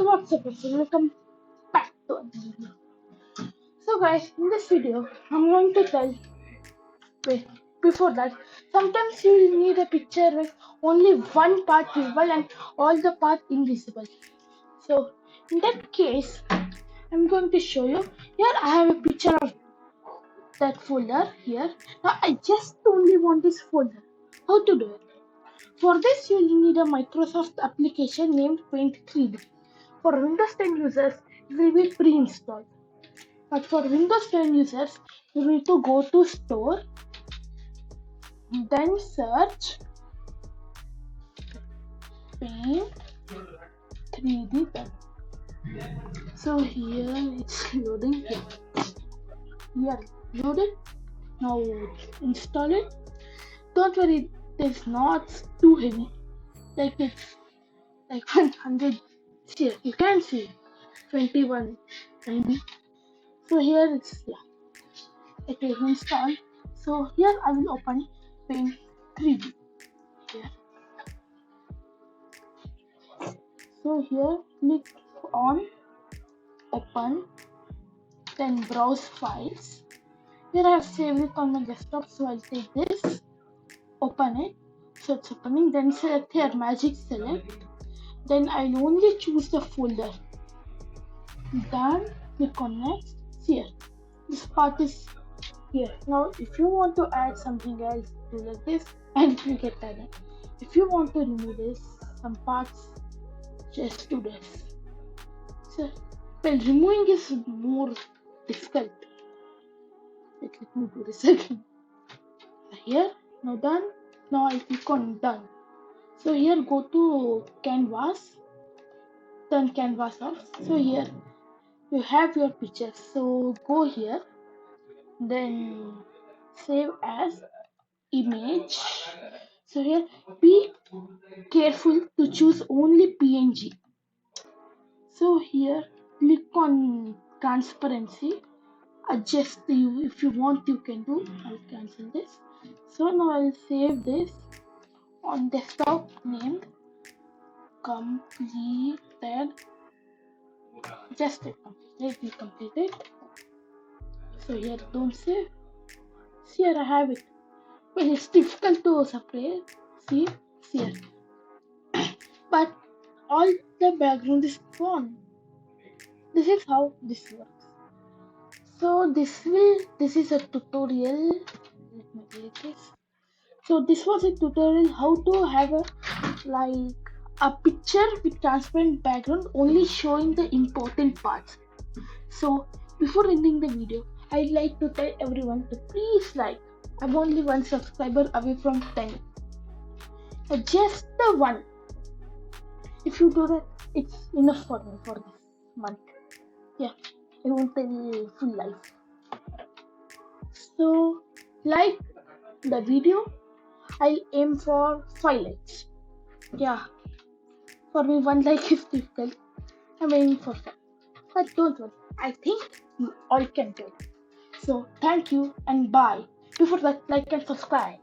What's up, guys? Welcome back to another video. So, guys, in this video, I'm going to tell. Wait, before that, sometimes you will need a picture with only one part visible and all the part invisible. So, in that case, I'm going to show you. Here, I have a picture of that folder here. Now, I just only want this folder. How to do it? For this, you will need a Microsoft application named Paint 3D. For Windows 10 users, it will be pre-installed. But for Windows 10 users, you need to go to Store, then search Paint 3D Pen. So here it's loading here. Here, loaded. Now install it. Don't worry, it's not too heavy. Like it's like 100. Here, you can see 21 MB. So here it's it is installed. So here I will open Paint 3D. Here. So here click on open, then browse files. Here I have saved it on my desktop, so I'll take this, open it. So it's opening. Then select here Magic Select. Then I'll only choose the folder. Done. Click on next. Here, this part is here. Now if you want to add something else, do like this and it will get added. If you want to remove this, some parts, just do this. So, well, removing is more difficult. Let me do this again. Here, now done. Now I'll click on done. So here go to canvas, turn canvas off. So here you have your picture. So go here, then save as image. So here be careful to choose only PNG. So here click on transparency, adjust you if you want, you can do. I'll cancel this. So now I'll save this on desktop named completed. Just let me complete it. So here don't save. See, here I have it. Well, it's difficult to separate. See here. But all the background is gone. This is how this works. So this is a tutorial. Let me delete this. So this was a tutorial how to have a picture with transparent background only showing the important parts. So before ending the video, I'd like to tell everyone to please like. I'm only one subscriber away from 10. Just the one. If you do that, it's enough for me for this month. Yeah, I won't tell full life. So like the video, I'll aim for 5 likes. Yeah, for me 1 like is difficult. I'm aiming for 5. But don't worry, I think you all can do it. So thank you and bye. Before that, like and subscribe.